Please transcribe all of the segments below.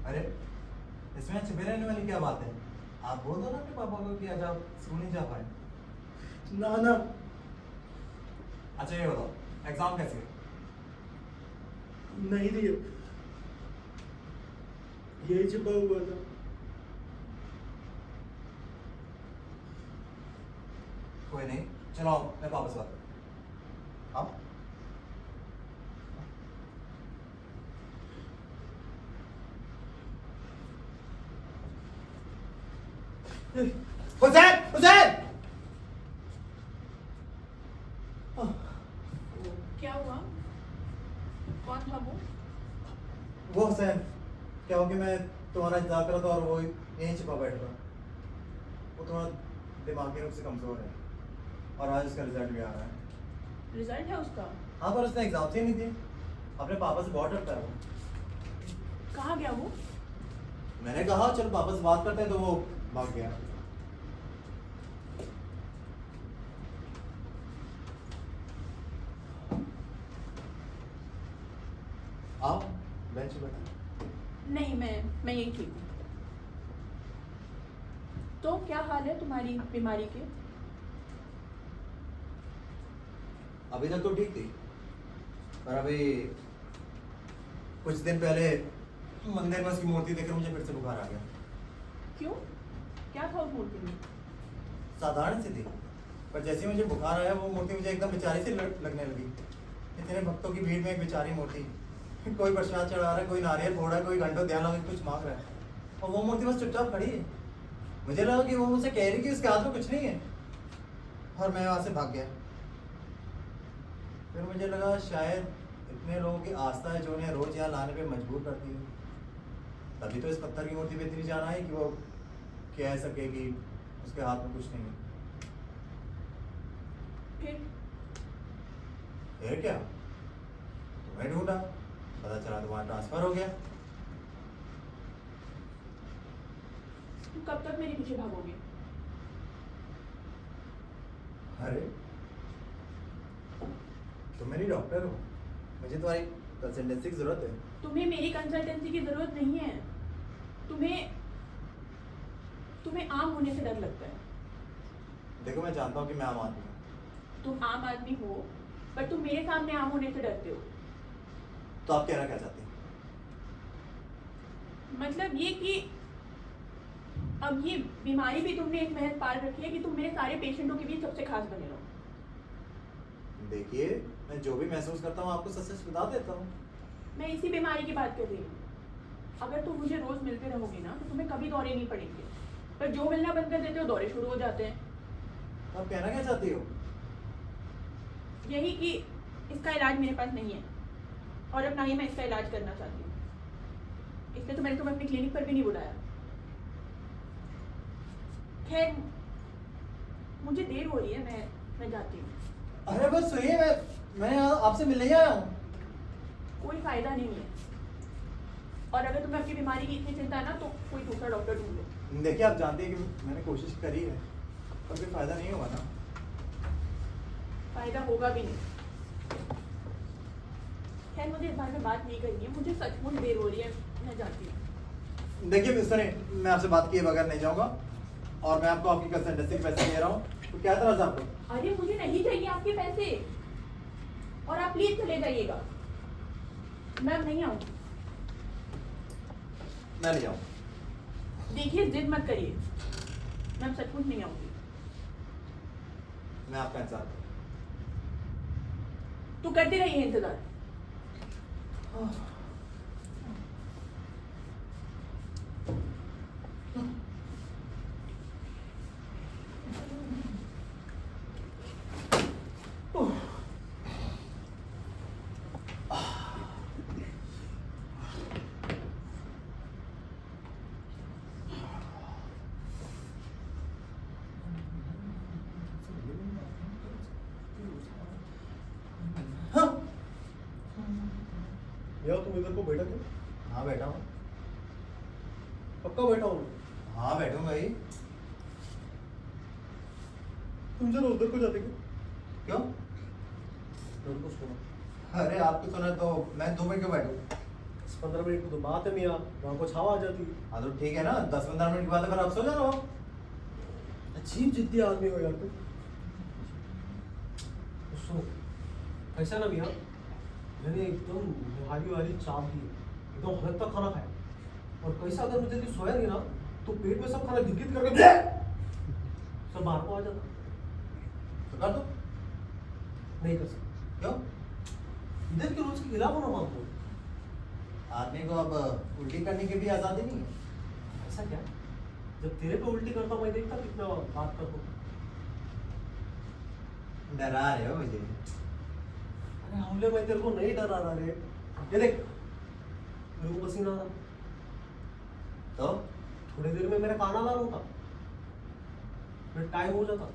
अरे इसमें छिपे रहने वाली क्या बात है? आप बोल दो ना अपने पापा को कि आज आप स्कूल नहीं जा पाए। ना ना, अच्छा ये बताओ, एग्जाम कैसे है? नहीं दिए, यही छिपा हुआ था। कोई नहीं, चलो आओ, मैं पापा से बात करता हूं। आओ। हुसैन, हुसैन! क्या हुआ? कौन था वो? वो हुसैन, क्या हो कि मैं तुम्हारा इंतजार कर रहा था और वो यहीं छिपा बैठा था। वो थोड़ा दिमागी रूप से कमजोर है और आज उसका रिजल्ट भी आ रहा है। रिजल्ट है उसका? हाँ, पर उसने एग्जाम से ही नहीं दिए। अपने पापा से बहुत डरता है वो। कहाँ गया वो? मैंने कहा चलो पापा से बात करते हैं तो वो भाग गया। आओ, बेंच पे बैठो। नहीं, मैं यही ठीक हूँ। तो क्या हाल है तुम्हारी बीमारी के? अभी तक तो ठीक थी, पर अभी कुछ दिन पहले मंदिर में उसकी मूर्ति देखकर मुझे फिर से बुखार आ गया। क्यों? क्या था उस मूर्ति में? साधारण सी थी, पर जैसे ही मुझे बुखार आया वो मूर्ति मुझे एकदम बेचारी सी लगने लगी। इतने भक्तों की भीड़ में एक बेचारी मूर्ति, कोई प्रसाद चढ़ा रहा है, कोई नारियल फोड़ रहा है, कोई घंटों ध्यान लगा कुछ मांग रहा है, और वो मूर्ति बस चुपचाप खड़ी है। मुझे लगा कि वो मुझसे कह रही कि उसके हाथ में कुछ नहीं है, और मैं वहां से भाग गया। फिर मुझे लगा शायद इतने लोगों की आस्था है जो उन्हें रोज यहाँ लाने पे मजबूर करती है, तभी तो इस पत्थर की मूर्ति पे इतनी जाना है कि वो कह सके कि उसके हाथ में कुछ नहीं है। फिर क्या तुम्हें ढूंढा, पता चला तुम्हारा ट्रांसफर हो गया। तुम कब तक मेरे पीछे भागोगे? अरे तुम मेरी डॉक्टर हो, मुझे तुम्हारी कंसल्टेंसी की जरूरत है। तुम्हें मेरी कंसल्टेंसी की जरूरत नहीं है। तुम्हें आम होने से डर लगता है। देखो मैं जानता हूँ कि मैं आम आदमी हूँ। तुम आम आदमी हो, पर तुम मेरे सामने आम होने से डरते हो। तो आप कहना क्या चाहती हैं? मतलब ये कि अब ये बीमारी भी तुमने एक महल पाल रखी है कि तुम मेरे सारे पेशेंटों के बीच सबसे खास बने रहो। देखिए, मैं जो भी महसूस करता हूँ आपको सच सच बता देता हूँ। मैं इसी बीमारी की बात कर रही हूँ। अगर तुम मुझे रोज मिलते रहोगे ना तो तुम्हें कभी दौरे नहीं पड़ेंगे, पर जो मिलना बंद कर देते हो दौरे शुरू हो जाते हैं। तो आप कहना क्या चाहती हो? यही कि इसका इलाज मेरे पास नहीं है, और अब ना ही मैं इसका इलाज करना चाहती हूँ। इसलिए तो मैंने तुम्हें अपनी क्लिनिक पर भी नहीं बुलाया। खैर, मुझे देर हो रही है, मैं जाती हूँ। अरे बस सुनिए, मैं यहाँ आपसे मिलने ही आया हूँ। कोई फायदा नहीं है, और अगर तुम्हें अपनी बीमारी की इतनी चिंता है ना तो कोई दूसरा डॉक्टर ढूंढ लो। देखिए, आप जानते हैं कि मैंने कोशिश करी है, पर कोई फायदा नहीं होगा ना। फायदा होगा भी नहीं। खैर, मुझे इस बारे में बात नहीं करनी है, मुझे सचमुच देर हो रही है। मैं जाती हूँ। देखिए मिस्टर, मैं आपसे बात किए बगैर नहीं जाऊंगा और मैं आपको आपकी कंसल्टेंसी के पैसे दे रहा हूँ, तो क्या तरह से आपको? अरे मुझे नहीं चाहिए आपके पैसे, और आप प्लीज चले जाइएगा। मैं अब नहीं आऊंगी। मैं नहीं जाऊँ। देखिए जिद मत करिए, मैं अब सचमुच नहीं आऊंगी। मैं आपका इंतजार करूँ। तो करते रहिए इंतजार। भैया तुम इधर को बैठा क्यों? हाँ बैठा हूँ। पक्का बैठा हूँ। हाँ बैठूंगा ही। तुम जरा उधर को जाते क्यों? क्यों? उधर को सुनो। अरे आपको सुना तो मैं 2 मिनट क्यों बैठूँ? 15 मिनट की तो बात है मियाँ, वहाँ को छावा आ जाती। हाँ तो ठीक है ना, 10-15 मिनट के बाद फिर आप सो जाना हो। अजीब जिद्दी आदमी हो यार तुम। तो सुनो, ऐसा ना मियाँ, मैंने एकदम भारी वाली चाप दी, एकदम हद तक खाना खाया, और कैसा अगर मुझे जल्दी सोया नहीं ना तो पेट में सब खाना गिर करके सब बाहर को आ जाता। तो कर दो। नहीं कर सकता। क्यों? इधर के रोज के खिलाफ होना मानते हो? आदमी को अब उल्टी करने की भी आज़ादी नहीं है। ऐसा क्या? जब तेरे पे उल्टी करता मैं देखता कितना बात करता हूँ। डरा रहे हो मुझे? अरे हमले मैं तेरे को नहीं डरा रहा रे। ये देख, मेरे को पसीना आ रहा, तो थोड़ी देर में मेरा खाना लाल होता, फिर टाइम हो जाता,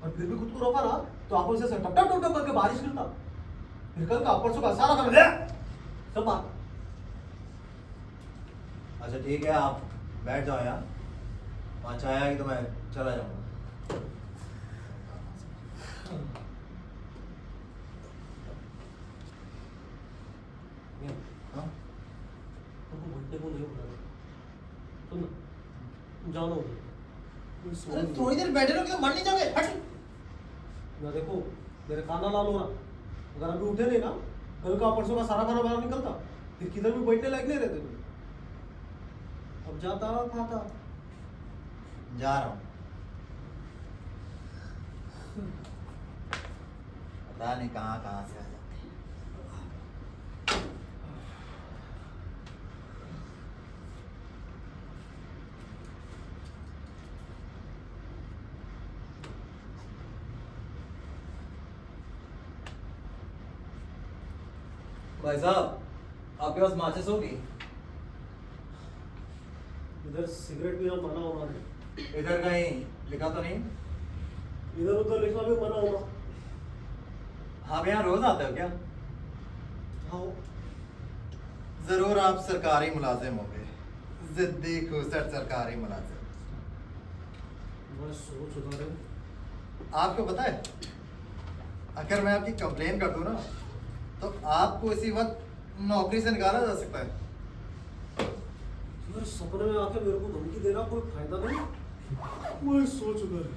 और फिर भी खुद को रोका ना तो आप से टप टप टप करके बारिश गिरता, फिर कल का परसों का सारा खाना सब बात। अच्छा ठीक है, आप बैठ जाओ यार, वहाँ चाय आएगी तो मैं चला जाऊँगा। हाँ? तुमको घंटे को नहीं बुला सुन ना, तुम जानो अरे थोड़ी देर बैठे रहोगे तो मर नहीं जाओगे? हट। ना देखो, मेरे खाना लाल हो रहा, अगर अभी उठे नहीं ना कल का परसों का सारा खाना बाहर निकलता, फिर किधर भी बैठने लायक नहीं रहते तुम। अब जाता खाता। जा रहा हूँ। पता नहीं कहाँ कहाँ से आ जाते हैं। भाई साहब, आपके पास माचिस होगी? इधर सिगरेट पीना मना होना है, इधर कहीं लिखा तो नहीं? इधर उधर लिखना भी मना होना। आप यहाँ रोज आते हो क्या? हाँ, जरूर आप सरकारी मुलाजिम होंगे, जिद्दी खूसट सरकारी मुलाजिम। मैं सोच उधर है। आपको पता है, अगर मैं आपकी कंप्लेन कर दूं ना तो आपको इसी वक्त नौकरी से निकाला जा सकता है। यार सपने में आके मेरे को धमकी देना कोई फायदा नहीं। मैं सोच उधर है।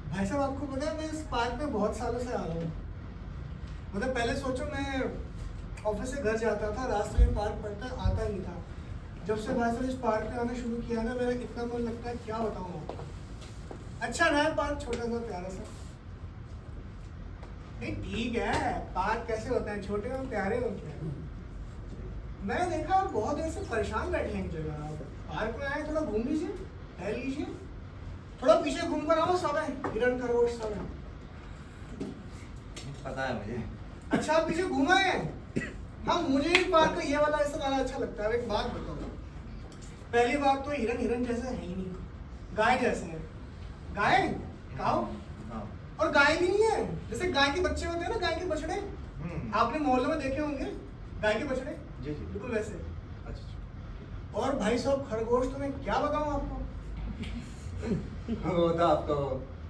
भाई साहब आपको पता है मैं इस पार्क में बहुत सालों से आ रहा हूँ। मतलब पहले सोचो मैं ऑफिस से घर जाता था, रास्ते में पार्क पड़ता आता नहीं था। जब से भाई साहब इस पार्क में आना शुरू किया ना, मेरा कितना मन लगता है क्या बताऊँ आपको। अच्छा ना है पार्क, छोटा सा प्यारा सा। नहीं ठीक है, पार्क कैसे होता है, छोटे और प्यारे होते हैं। मैं देखा बहुत देर से परेशान बैठे हैं एक जगह, पार्क में आए, थोड़ा घूम लीजिए, टहल लीजिए, थोड़ा पीछे घूम कर आओ, सब है हिरण खरगोश सब है। पता है मुझे। अच्छा आप पीछे घूमा है? हाँ मुझे भी पार्क का ये वाला ऐसा ज्यादा अच्छा लगता है। एक बात बताओ, पहली बात तो हिरण हिरण जैसा है ही नहीं, गाय जैसे है। गाय काऊ हाँ। और गाय भी नहीं है, जैसे गाय के बच्चे होते हैं ना, गाय के बछड़े, आपने मोहल्ले में देखे होंगे गाय के बछड़े, जी जी। बिल्कुल वैसे। अच्छा और भाई साहब खरगोश तो मैं क्या बताऊं आपको, वो तो आपको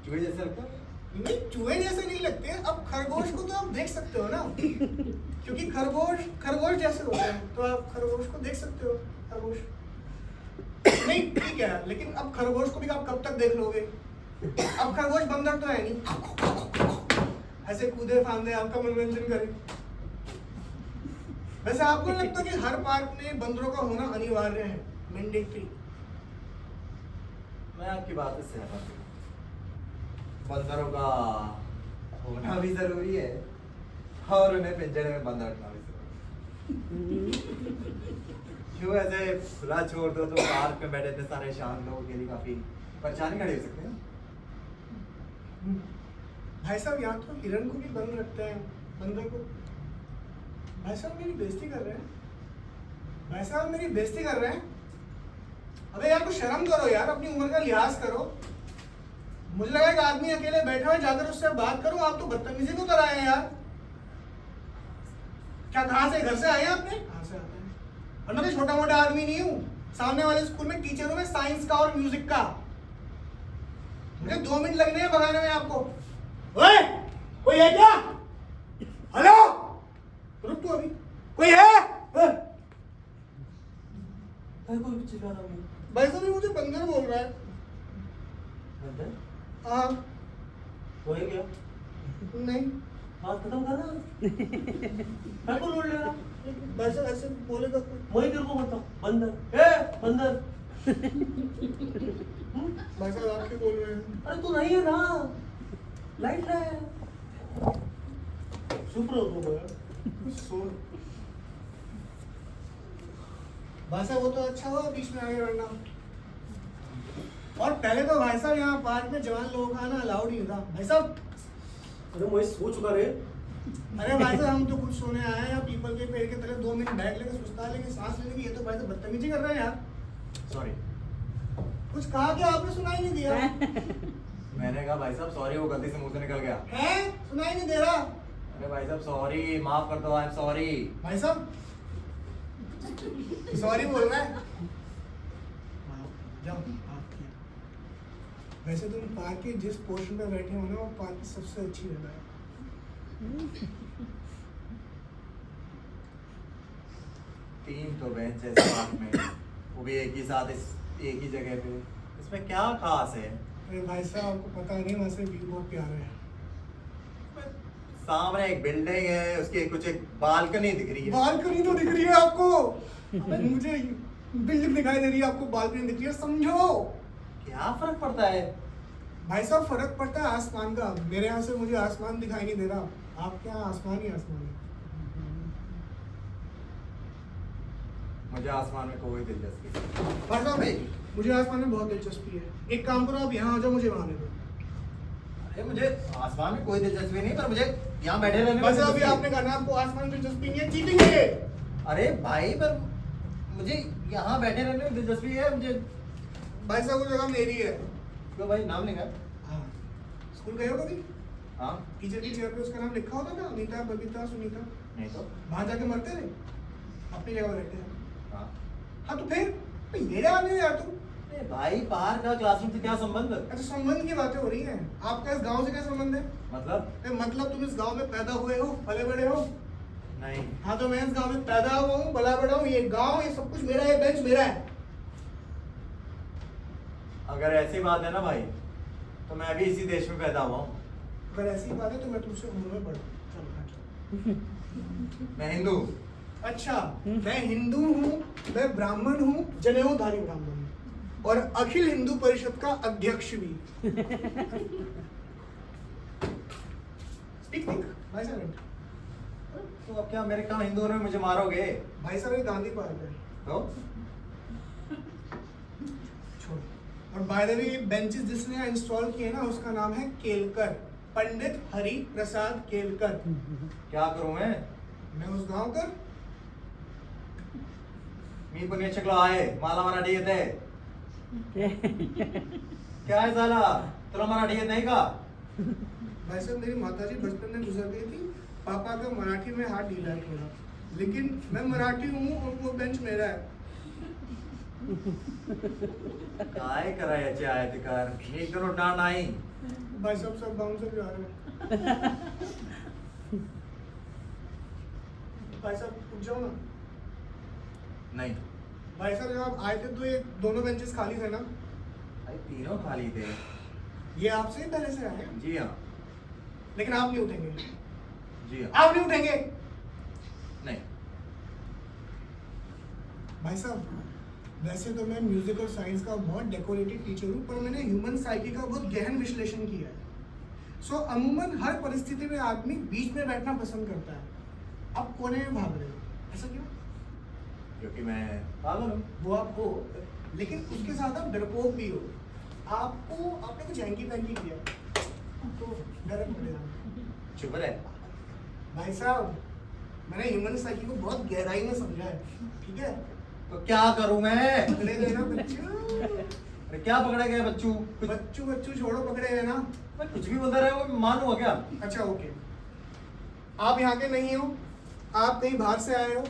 चूहे जैसे लगता है। नहीं चूहे जैसे नहीं लगते, अब खरगोश को तो आप देख सकते हो ना, क्योंकि खरगोश जैसे होते हैं, तो आप खरगोश को देख सकते हो। खरगोश नहीं ठीक है, लेकिन अब खरगोश को भी आप कब तक देख लोगे, अब खरगोश बंदर तो है नहीं, ऐसे कूदे फांदे आपका मनोरंजन करे। वैसे आपको नहीं लगता कि हर पार्क में बंदरों का होना अनिवार्य है, मैंडेटरी? मैं आपकी बात से सहमत हूँ, बंदरों का होना भी जरूरी है और उन्हें पिंजरे में बंद रखना भी जरूरी है। क्यों ऐसे खुला छोड़ दो तो पार्क में बैठे इतने सारे शांत लोगों के लिए काफी परेशानी खड़ी हो सकती है ना। भाई साहब यहाँ तो हिरण को भी बंद रखते हैं, बंदर को। भाई साहब मेरी बेइज्जती कर रहे हैं, भाई साहब मेरी बेइज्जती कर रहे हैं। अबे यार कुछ शर्म करो यार, अपनी उम्र का लिहाज करो। मुझे लगा एक आदमी अकेले बैठा है, जाकर उससे बात करो, आप तो बदतमीजी को कर आए हैं यार। क्या कहाँ से, घर से आए हैं आपने? कहाँ से आते हैं? और मैं कोई छोटा मोटा आदमी नहीं हूँ, सामने वाले स्कूल में टीचर हूँ मैं, साइंस का और म्यूजिक का। मुझे 2 मिनट लगने हैं भगाने में आपको। ओए, कोई है क्या? हेलो, रुक तू अभी, कोई है? भाई कोई भी चिल्ला रहा है। भाई साहब ये मुझे बंदर बोल रहा है। बंदर? हाँ। वो है क्या? नहीं बात खत्म कर ना। मैं को लूट ले रहा। भाई साहब ऐसे बोलेगा कोई? मैं तेरे को बोलता हूँ बंदर, ए बंदर। भाई साहब आप क्यों बोल रहे हैं? अरे तू नहीं है ना, लाइट है। चुप रहो तुम यार। सो भाई साहब वो तो अच्छा हुआ बीच में आगे बढ़ना। और पहले तो भाई साहब यहाँ पार्क में जवान लोगों का आना अलाउड नहीं था भाई साहब। अरे मैं सो चुका रे। अरे भाई साहब हम तो कुछ सोने आए हैं, या पीपल के पेड़ के तले 2 मिनट बैठ लेंगे, सुस्ता लेंगे, सांस लेने की। ये तो भाई साहब बदतमीजी कर रहे हैं यार। सॉरी। कुछ कहा कि आपने सुनाई नहीं दिया? मैंने कहा भाई साहब सॉरी, वो गलती से मुंह से निकल गया। है सुनाई नहीं दे रहा? अरे भाई साहब सॉरी, माफ कर दो, आई एम सॉरी। भाई साहब सॉरी बोल रहा है? जाओ माफ किया। वैसे तुम पार्क के जिस पोर्शन पे बैठे हो ना, वो पार्क की सबसे अच्छी जगह है। तीन तो बेंच है इस पार्क में, वो भी एक ही साथ एक ही जगह पे, इसमें क्या खास है? अरे भाई साहब आपको पता नहीं, वैसे व्यू बहुत प्यारा है। सामने एक बिल्डिंग है, उसकी कुछ एक बालकनी दिख रही है। बालकनी तो दिख रही है आपको, मुझे बिल्डिंग दिखाई दे रही है, आपको बालकनी दिख रही है, समझो। क्या फर्क पड़ता है? भाई साहब फर्क पड़ता है आसमान का। मेरे यहाँ से मुझे आसमान दिखाई नहीं दे रहा, आपके यहाँ आसमान ही आसमान है। मुझे आसमान में कोई दिलचस्पी नहीं। भाई साहब मुझे आसमान में बहुत दिलचस्पी है। एक काम करो, आप यहाँ आ जाओ, मुझे वहाँ ले दो। अरे मुझे आसमान में कोई दिलचस्पी नहीं, पर मुझे यहाँ बैठे रहने में बस अभी दिलचस्पी है। आपने कहा ना आपको आसमान में दिलचस्पी नहीं है, चीटिंग है ये। अरे भाई पर मुझे यहाँ बैठे रहने में दिलचस्पी है मुझे। भाई साहब वो जगह मेरी है। तो भाई नाम लिखा? हाँ। स्कूल गए हो कभी? हाँ। टीचर की चेयर पे उसका नाम लिखा होता था, अनीता, बबीता, सुनीता। नहीं तो? वहाँ जाके मरते थे, अपनी जगह बैठते हैं। हाँ। हाँ तो फिर ये जगह नहीं यार तुम। अरे भाई बाहर का क्लासरूम से क्या संबंध? अच्छा संबंध की बातें हो रही हैं। आपका इस गांव से क्या संबंध है? मतलब? मतलब तुम इस गांव में पैदा हुए हो, पले बड़े हो? नहीं। हाँ तो मैं इस गांव में पैदा हुआ हूँ, पला बड़ा हूँ। ये गांव, ये सब कुछ मेरा है, बेंच मेरा है। अगर ऐसी बात है ना भाई, तो मैं भी इसी देश में पैदा हुआ हूँ। अगर ऐसी बात है तो मैं तुमसे उम्र में बड़ा हूँ। चलो मैं हिंदू। अच्छा मैं हिंदू हूँ, मैं ब्राह्मण हूँ, जनेऊधारी ब्राह्मण हूँ, और अखिल हिंदू परिषद का अध्यक्ष भी। स्पीक भाई साहब। तो अब क्या मेरे काम हिंदू होने में मुझे मारोगे? भाई साहब ये गांधी पार्क है। तो छोड़ो। और बाय द वे ये बेंचेस जिसने यहाँ इंस्टॉल किए ना, उसका नाम है केलकर, पंडित हरि प्रसाद केलकर। क्या करूं मैं उस गांव का मी पुण्यचक्र आहे मला मराठी येते क्या है साला तेरा मराठी येत नाही का? भाई साहब मेरी माताजी बचपन में गुजर गई थी, पापा का मराठी में हाथ ढीला है थोड़ा, लेकिन मैं मराठी हूँ और वो बेंच मेरा है. काय करायचे आहे ते कर. एक तर उठणार नाही. भाई साहब सब बाउंसर जा रहे हैं. भाई साहब उठ जाओ ना. नहीं. भाई साहब जब आप आए थे तो ये दोनों बेंचेस खाली थे ना. भाई तीनों खाली थे. ये आपसे ही पहले से आए हैं, जी हाँ. लेकिन आप नहीं उठेंगे. जी हाँ. आप नहीं उठेंगे. नहीं. भाई साहब वैसे तो मैं म्यूजिक और साइंस का बहुत डेकोरेटेड टीचर हूँ, पर मैंने ह्यूमन साइकी का बहुत गहन विश्लेषण किया है. सो अमूमन हर परिस्थिति में आदमी बीच में बैठना पसंद करता है. आप कोने में भाग रहे हो, ऐसा क्यों? क्योंकि मैं पागल हूँ. वो आप हो, लेकिन उसके साथ आप डरपोक भी हो. आपने कुछ हैंकी पैंकी किया तो डर पड़ेगा. चुप रहे. भाई साहब मैंने ह्यूमन साइकी को बहुत गहराई में समझा है, ठीक है? तो क्या करूँ मैं? पकड़े गए ना बच्चू. अरे क्या पकड़े गए बच्चू? कुछ बच्चू छोड़ो, पकड़े गए ना. मैं कुछ भी बोलता रहे वो मानूंगा क्या? अच्छा ओके. आप यहाँ के नहीं हो, आप कहीं बाहर से आए हो,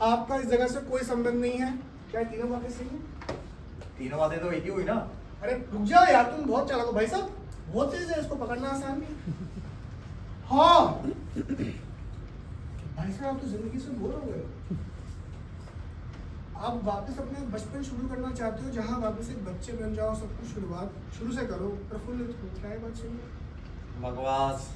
आपका इस जगह से कोई संबंध नहीं है. क्या तीनों बातें सही हैं? तीनों बातें तो एक ही हुई ना. अरे रुक जाओ यार, तुम बहुत चालाक हो भाई साहब. बहुत तेज है, इसको पकड़ना आसान नहीं. हाँ भाई साहब आप तो जिंदगी से बोर हो गए. आप वापस अपने बचपन शुरू करना चाहते हो, जहाँ वापस एक बच्चे बन जाओ, सब कुछ शुरुआत शुरू से करो, प्रफुल्लित हो. क्या है बात सुन? बकवास.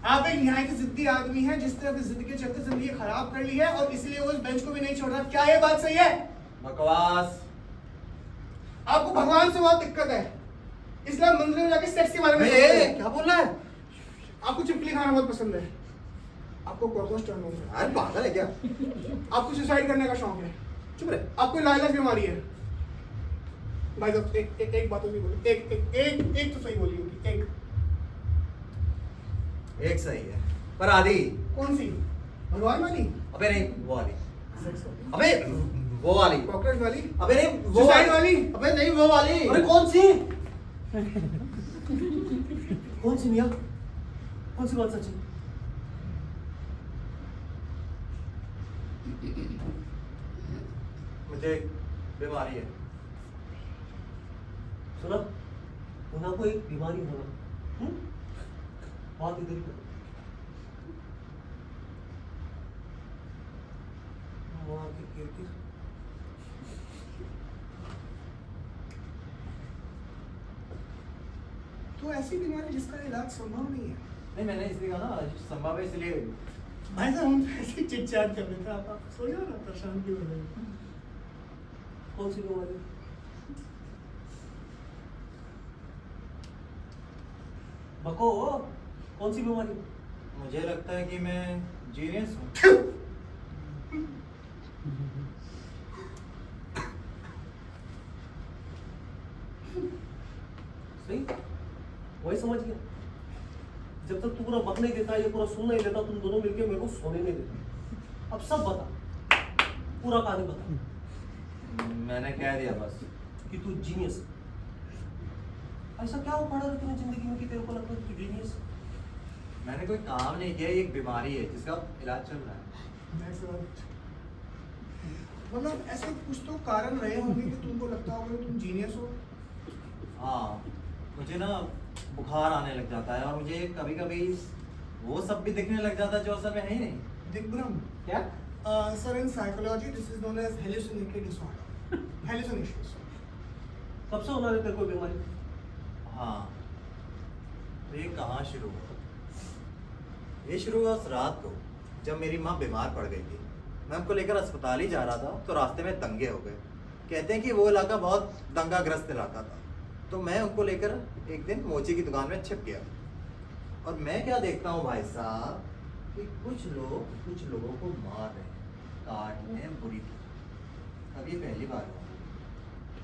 आप एक निहायत जिद्दी आदमी हैं जिसने अपनी जिद के चलते जिंदगी खराब कर ली है और इसलिए वो इस बेंच को भी नहीं छोड़ रहा. क्या ये बात सही है? बकवास. आपको भगवान से बहुत दिक्कत है, इसलिए आप मंदिर में जाके सेक्स के बारे में ए, सोचते हो. क्या बोल रहा है? आपको चिपकली खाना बहुत पसंद है, आपको कॉर्पोस टर्न होगा, अरे पागल है क्या? आपको सुसाइड करने का शौक है, चुप रहे. आपको लाइलाज बीमारी है. भाई साहब एक बात होगी बोली, एक तो सही बोली होगी. एक सही है पर आधी. कौन सी? भगवान वाली? अबे नहीं वो वाली. सेक्स वाली? अबे वो वाली. कॉकरोच वाली? अबे नहीं वो सुसाइड वाली? अबे नहीं वो वाली. अरे कौन सी? कौन सी मियाँ? कौन सी बात सच्ची? मुझे बीमारी है. सुना, उन्हें को एक बीमारी होना. बात इधर ही करो. वहाँ की कीर्ति. तो ऐसी बीमारी जिसका इलाज संभव नहीं है. नहीं मैंने इसलिए कहा ना संभव है इसलिए. भाई साहब हम ऐसे चिट-चाट कर रहे थे, आप सो जाओ ना, परेशान क्यों हो रहे हो? कौन सी बीमारी? बको, कौन सी बीमारी? मुझे लगता है कि मैं जीनियस हूँ. सही, वही समझ गया. जब तक तू पूरा बक नहीं देता, ये पूरा सुन नहीं देता, तुम दोनों मिलके मेरे को सोने नहीं देते. अब सब बता, पूरा कहानी बता मैंने कह दिया बस. कि तू जीनियस. ऐसा क्या हो पड़ा है तूने जिंदगी में कि तेरे को लगता है तू जीनियस? मैंने कोई काम नहीं किया. ये एक बीमारी है जिसका इलाज चल रहा है. भाई साहब मतलब ऐसे कुछ तो कारण रहे होंगे कि तुमको लगता होगा कि तुम जीनियस हो. हाँ मुझे ना बुखार आने लग जाता है और मुझे कभी कभी वो सब भी दिखने लग जाता है जो असल में है ही नहीं. दिग्भ्रम. क्या? Sir in psychology this is known as hallucinatory disorder. Hallucinations. कब से होना है तेरे को बीमारी? हाँ तो ये कहाँ शुरू हुआ? ये शुरू हुआ उस रात को जब मेरी माँ बीमार पड़ गई थी. मैं उनको लेकर अस्पताल ही जा रहा था तो रास्ते में दंगे हो गए. कहते हैं कि वो इलाका बहुत दंगाग्रस्त इलाका था. तो मैं उनको लेकर एक दिन मोची की दुकान में छिप गया और मैं क्या देखता हूँ भाई साहब कि कुछ लोगों को मार रहे हैं, काट रहे हैं बुरी तरह. अब ये पहली बार हुआ.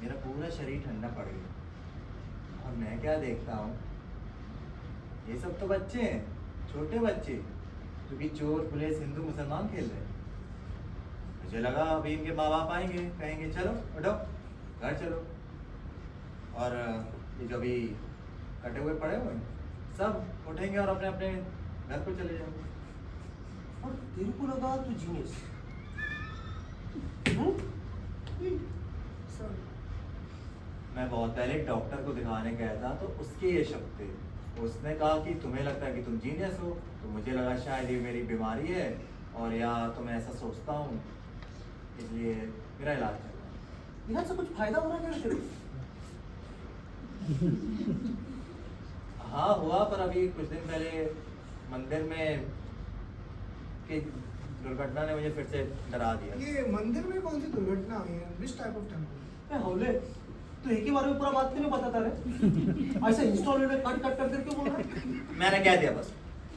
मेरा पूरा शरीर ठंडा पड़ गया और मैं क्या देखता हूँ, ये सब तो बच्चे हैं, छोटे बच्चे जो कि चोर पुलिस हिंदू मुसलमान खेल रहे हैं. मुझे लगा अभी इनके माँ बाप आएंगे, कहेंगे चलो उठो घर चलो. और ये जो अभी कटे हुए पड़े हुए हैं, सब उठेंगे और अपने अपने घर पर चले जाएंगे। और तेरे को लगा तू जीनियस। सर मैं बहुत पहले एक डॉक्टर को दिखाने गया था तो उसके ये शब्द थे। उसने कहा कि तुम्हें लगता है कि तुम जीनियस हो, तो मुझे लगा शायद ये मेरी बीमारी है और या तो मैं ऐसा सोचता हूँ, इसलिए मेरा इलाज चल रहा है। इलाज से कुछ फायदा हो रहा है तेरे? हाँ हुआ, पर अभी कुछ दिन पहले मंदिर में की दुर्घटना ने मुझे फिर से डरा दिया। ये मंदिर में कौन सी दुर्घटना हुई है? Which type of temple? हौले तो एक ही बार में पूरा बात क्यों नहीं बताता रे? ऐसे इंस्टॉलमेंट में कट कट कर क्यों बोल रहा है? मैंने कह दिया बस।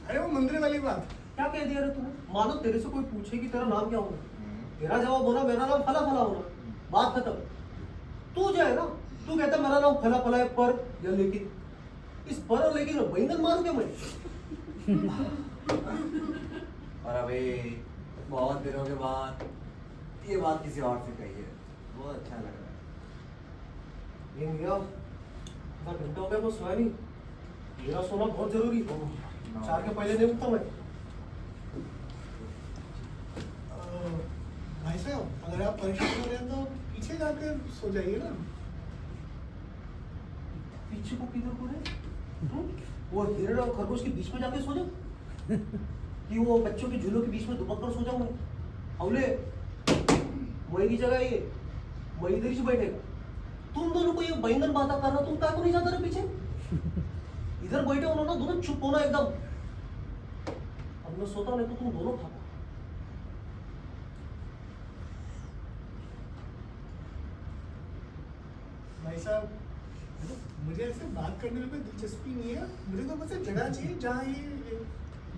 अरे वो मंदिर वाली बात। क्या कह दिया रे तूने? मानो तेरे से कोई पूछे कि तेरा नाम क्या होगा, तेरा जवाब होना मेरा नाम फला फला होना, बात खत्म। तू जो है ना, तू कहता मेरा नाम फला फला है, पर या लेकिन इस पर और लेकिन बैंगन मारू क्या मैं? और अभी बहुत दिनों के बाद ये बात किसी और से कही है, बहुत अच्छा लग रहा है। ये मियाँ, इतना घंटा हो गया तो सोया नहीं। मेरा सोना बहुत जरूरी है। 4 के पहले नहीं उठता मैं। भाई साहब, अगर आप परेशान हो रहे हैं तो पीछे जाकर सो जाइए ना। पीछे को किधर को रे? वो हिरण और खरगोश के बीच में जाके सो जाओ, कि वो बच्चों के झूलों के बीच में दुबक कर सो जाऊं मैं? अवले वही की जगह ये, वही इधर ही बैठेगा। तुम दोनों को ये बैंगन बाता करना, तुम क्या को नहीं जाता रे पीछे? इधर बैठे हो ना, दोनों चुप होना एकदम। अब मैं सोता नहीं तो तुम दोनों खाओ। भाई साहब, मुझे ऐसे बात करने में कोई दिलचस्पी नहीं है। मुझे तो बस एक जगह चाहिए जहाँ ये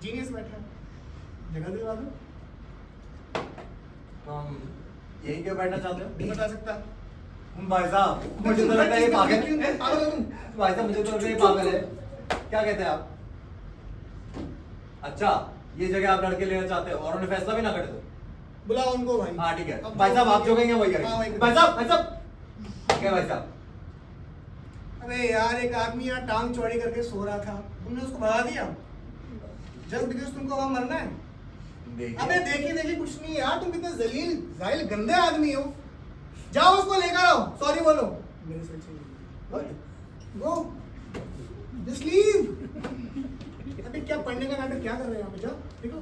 जीनियस बैठा है। जगह दिलवा दो। तो हम यही क्यों बैठना चाहते हो? नहीं बता सकता। भाई साहब मुझे तो लगता है ये पागल है। भाई साहब मुझे तो लगता है ये पागल है। क्या कहते हैं आप? अच्छा, ये जगह आप लड़के लेना चाहते हो और उन्हें फैसला भी ना कर दो। बुलाओ उनको भाई। हाँ ठीक है अब भाई साहब, आप जो कहेंगे वही हाँ, वही करेंगे। करेंगे। भाई साहब ठीक है भाई साहब। अबे यार, एक आदमी यहाँ टांग चौड़ी करके सो रहा था, तुमने उसको भगा दिया जस्ट बिकॉज तुमको वहां मरना है। अबे देखी देखी कुछ नहीं यार, तुम कितने जलील जाहिल गंदे आदमी हो। जाओ उसको लेकर आओ, सॉरी बोलो मेरे से। Go just leave. अबे क्या पढ़ने का नाटक क्या कर रहे हैं यहाँ पे? जाओ देखो।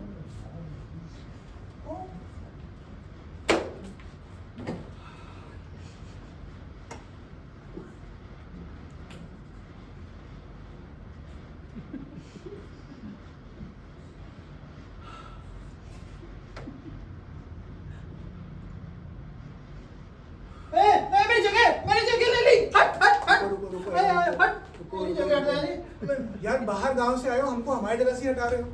मेरी जगह ले ली। हट हट हट। रुको, रुको, ए, ए, रुको, हट। रुको, मेरी रुको, जगह रुको। हटा ली। यार बाहर गांव से आए हो, हमको हमारी जगह से हटा रहे हो।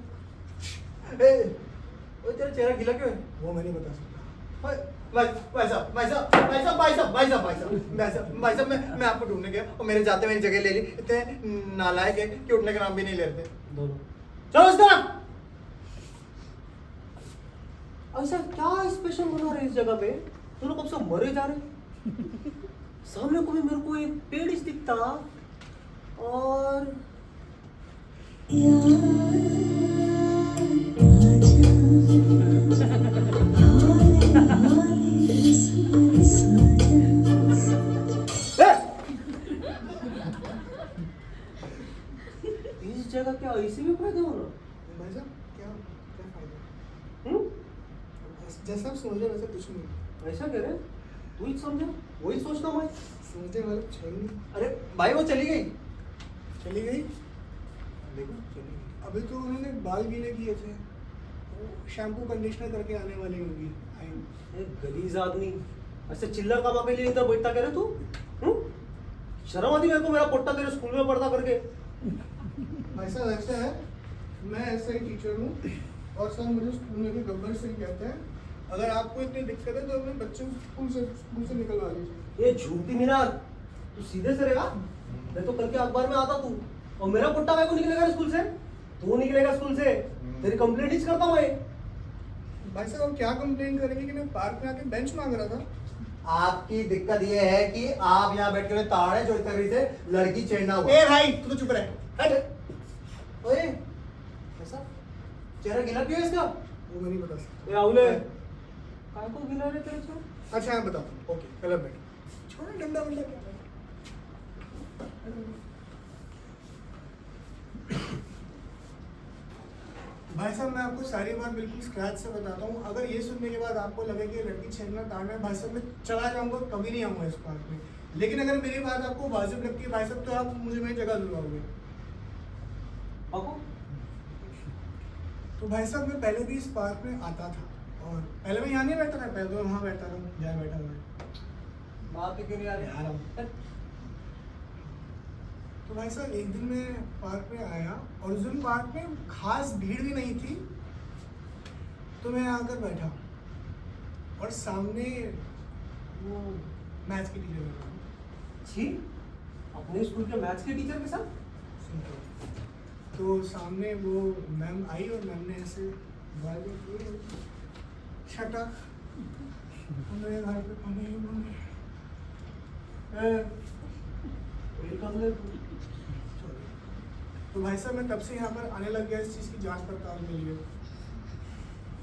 वो तेरा चेहरा गीला क्यों है? वो मैं नहीं बता सकता। भाई साहब मैं आपको ढूंढने गया और मेरे जाते मेरी जगह ले ली। इतने नालायक है कि उठने का नाम भी नहीं लेते। दोनों चलो इस तरफ। ऐसा क्या स्पेशल बना रहे इस जगह पे? दोनों कब से मरे जा रहे। सामने को भी मेरे को एक पेड़ ही दिखता और इस जगह क्या ऐसे भी फायदा हो रहा? भाई साहब, क्या क्या फायदा? हम्म? जैसा आप समझ रहे वैसा कुछ नहीं। ऐसा कह रहे? तू ही समझा, वही सोचता मैं। समझने वाले कुछ है ही नहीं। अरे भाई वो चली गई। चली गई। देखो चली गई। अभी तो उन्होंने बाल गीले किए थे, वो शैम्पू कंडीशनर करके आने वाली होंगी। ए, गलीज आदमी ऐसे चिल्लर कमा के लिए इधर बैठता कह रहे तू? हम्म? शर्म आती मेरे को, मेरा पोट्टा तेरे स्कूल में पढ़ता करके। भाई साहब ऐसा है, मैं ऐसा ही टीचर हूँ और सर मुझे स्कूल में भी गब्बर से ही कहते हैं। अगर आपको इतनी दिक्कत है तो अपने बच्चों को स्कूल से निकलवा लीजिए। ये झूठी मीनार, तू सीधे से रहेगा? मैं तो कल के अखबार में आता तू और मेरा पोट्टा मेरे को निकलेगा स्कूल से? तू निकलेगा स्कूल से, तेरी कंप्लेंट ही करता हूँ मैं। भाई साहब हम क्या कंप्लेन करेंगे कि मैं पार्क में आके बेंच मांग रहा था। आपकी दिक्कत ये है कि आप यहाँ बैठ कर ताड़े जो इस तरीके से लड़की छेड़ना हुआ। ए भाई तू तो चुप रह, हट। ओए ऐसा चेहरा गिला क्यों है इसका? वो मैं नहीं बता सकता। ए आउले काय को गिला रे तेरे से? अच्छा मैं बताता हूँ। ओके कलर बैठ, छोड़ डंडा वंडा क्या है। भाई साहब मैं आपको सारी बात बिल्कुल स्क्रैच से बताता हूँ। अगर ये सुनने के बाद आपको लगे कि लड़की छेड़ना ताड़ना है, भाई साहब मैं चला जाऊंगा, कभी नहीं आऊंगा इस पार्क में। लेकिन अगर मेरी बात आपको वाजिब लगती है भाई साहब, तो आप मुझे मेरी जगह दिलवाओगे। पाको तो भाई साहब मैं पहले भी इस पार्क में आता था, और पहले मैं यहाँ नहीं बैठता था, पहले तो मैं वहाँ बैठता था जहाँ बैठा हुआ बात क्यों नहीं आ रही? यार हम। तो भाई साहब एक दिन मैं पार्क में आया, और उस दिन पार्क में खास भीड़ भी नहीं थी, तो मैं आकर बैठा, और सामने वो मैथ्स की टीचर बैठा। छी अपने स्कूल के मैथ्स के टीचर के साथ? तो सामने वो मैम आई, और मैम ने ऐसे छटक मेरे घर पे खाने ही मम्मी। वेलकम ले। तो भाई साहब मैं तब से यहाँ पर आने लग गया इस चीज़ की जांच पड़ताल के लिए।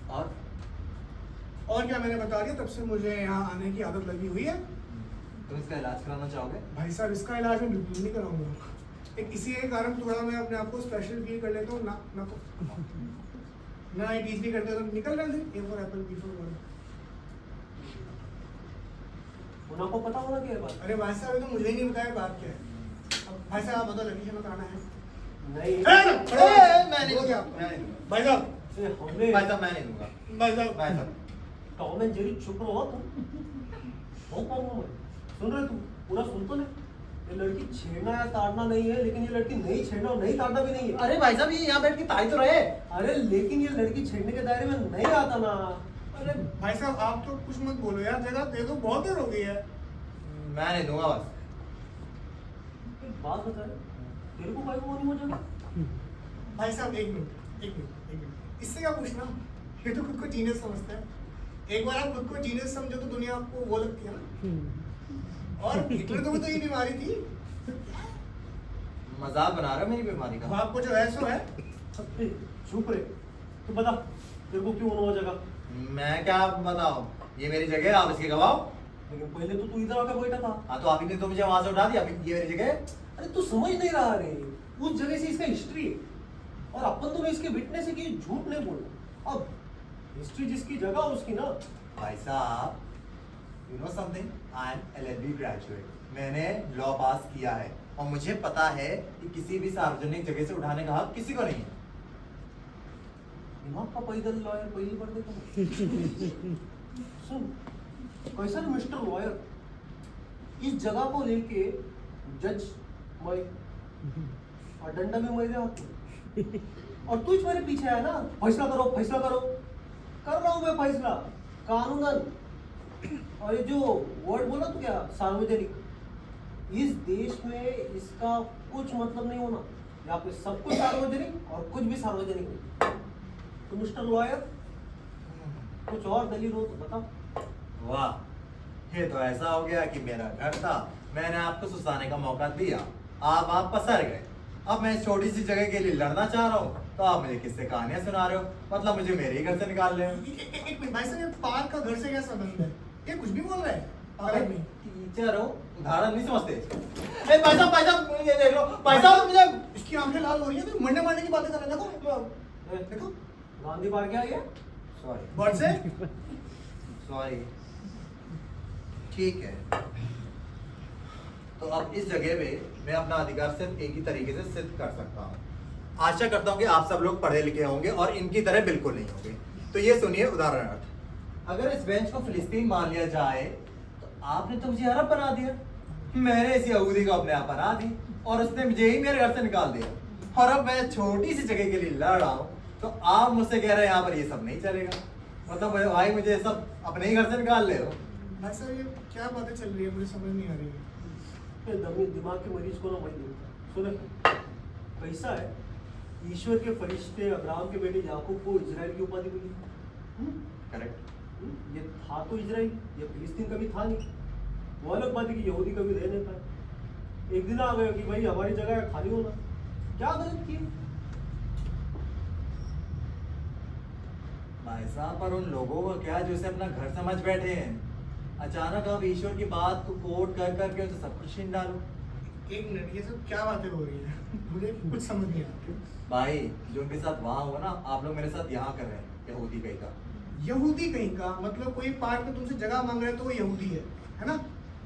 और क्या मैंने बता दिया, तब से मुझे यहाँ आने की आदत लगी हुई है। तुम इसका इलाज कराना चाहोगे? भाई साहब इसका इलाज मैं बिल्कुल नहीं कराऊंगा। एक इसी के कारण थोड़ा मैं अपने आप को स्पेशल फील कर लेता हूँ ना ये टीच भी करते तो निकल रहे थे। A for apple, B for ball. उनको पता होना क्या है बात? अरे भाई साहब ये तो मुझे ही नहीं बताया बात क्या है। अब भाई साहब आप बताओ लड़की से बताना है। नहीं मैं नहीं हो गया। मैं नहीं दूंगा। भाई साहब ए, हमने भाई साहब मैं नहीं दूंगा। भाई साहब भाई साहब टॉम एंड जेरी चुप रहो तुम। बहुत कौन हूँ मैं? सुन रहे तुम? पूरा सुन तो ले। ये लड़की छेड़ना या ताड़ना नहीं है, लेकिन ये लड़की नहीं छेड़ना और नहीं ताड़ना भी नहीं है। अरे भाई साहब ये यहाँ बैठ के ताई तो रहे। अरे लेकिन ये लड़की छेड़ने के दायरे में नहीं आता ना। अरे भाई साहब आप तो कुछ मत बोलो यार, जगह दे दो, बहुत देर हो गई है। मैं नहीं दूंगा बस। एक बात बता, तेरे को भाई वो नहीं हो जाएगा? भाई साहब एक मिनट, इससे क्या पूछना, ये तो खुद को जीनियस समझता है। एक बार आप खुद को जीनियस समझो तो दुनिया आपको वो लगती है ना। और हिटलर को भी तो ये बीमारी थी। मजाक बना रहे हो मेरी बीमारी अब का? आपको जो है सो है। ए, चुप रे। तू बता तेरे को क्यों होना हो जाएगा? मैं क्या बताऊं, ये मेरी जगह है, आप इसके गवाह हो। लेकिन पहले तो तू इधर आकर बैठा था। हाँ तो आप ही ने तो मुझे वहां से उठा दिया, अभी ये मेरी जगह है। अरे तू समझ नहीं रहा रे, उस जगह से इसका हिस्ट्री है, और अपन तो इसके विटनेस है कि ये झूठ नहीं बोला। अब हिस्ट्री जिसकी जगह उसकी ना। भाई साहब you know something, I am LLB graduate, मैंने लॉ पास किया है, और मुझे पता है कि किसी भी सार्वजनिक जगह से उठाने का हक किसी को नहीं है। दिमाग का पैदल लॉयर पहली बार देखा। सुन कैसा मिस्टर लॉयर, इस जगह को लेके जज मैं और डंडा में मैं हाथ में। और तू मेरे पीछे है ना, फैसला करो फैसला करो। कर रहा हूं मैं फैसला कानूनन। और ये जो वर्ड बोला तू क्या सार्वजनिक, इस देश में इसका कुछ मतलब नहीं होना। यहाँ पे सब कुछ सार्वजनिक और कुछ भी सार्वजनिक नहीं। तो मिस्टर लॉयर कुछ और दलील हो तो बता। वाह, ये तो ऐसा हो गया कि मेरा घर था, मैंने आपको सुसाने का मौका दिया, आप पसर गए। अब मैं इस छोटी सी जगह के लिए लड़ना चाह रहा हूँ, तो आप मुझे किससे कहानियां सुना रहे हो? मतलब मुझे मेरे ही घर से निकाल रहे हो? एक मिनट भाई साहब, ये पार्क का घर से क्या संबंध है? ये कुछ भी बोल रहा है अरे पार्क में। टीचर हो, उदाहरण नहीं समझते। ए भाई साहब ये देख लो, भाई साहब मुझे इसकी आंखें लाल हो रही है, तो मरने मारने की बातें कर रहे हैं। देखो देखो गांधी पार्क क्या है? सॉरी बर्ड से। सॉरी ठीक है। तो अब इस जगह पे मैं अपना अधिकार सिर्फ एक ही तरीके से सिद्ध कर सकता हूँ। आशा करता हूँ कि आप सब लोग पढ़े लिखे होंगे और इनकी तरह बिल्कुल नहीं होंगे। तो ये सुनिए उदाहरणार्थ, अगर इस बेंच को फिलिस्तीन मान लिया जाए, तो आपने तो मुझे अरब बना दिया, मैंने इस यहूदी को अपने आप बना दी, और उसने मुझे ही मेरे घर से निकाल दिया, और अब मैं छोटी सी जगह के लिए लड़ रहा हूँ, तो आप मुझसे कह रहे हैं यहाँ पर ये सब नहीं चलेगा। मतलब भाई मुझे सब अपने ही घर से निकाल ले हो। भाई साहब ये क्या बातें चल रही है, मुझे समझ नहीं आ रही है। दिमाग के मरीज को ना वही देखता। सुने कैसा है, ईश्वर के फरिश्ते अब्राहम के बेटे याकूब को इजराइल की उपाधि मिली। करेक्ट। ये था तो इजराइल, ये फिलिस्तीन कभी था नहीं। वो अलग बात है कि यहूदी कभी रह नहीं पाए। एक दिन आ गया कि भाई हमारी जगह है, खाली होना। क्या गलत किए? भाई साहब पर उन लोगों को क्या जो इसे अपना घर समझ बैठे हैं, अचानक अब ईश्वर की बात को कोट कर करके तो सब कुछ छीन डालो। एक मिनट, ये सब क्या बातें हो रही है? मुझे कुछ समझ नहीं आता। भाई जो उनके साथ वहां हुआ ना, आप लोग मेरे साथ यहाँ कर रहे हैं, यहूदी कहीं का। यहूदी कहीं का मतलब कोई पार्क में तुमसे जगह मांग रहे हैं तो वो यहूदी है ना?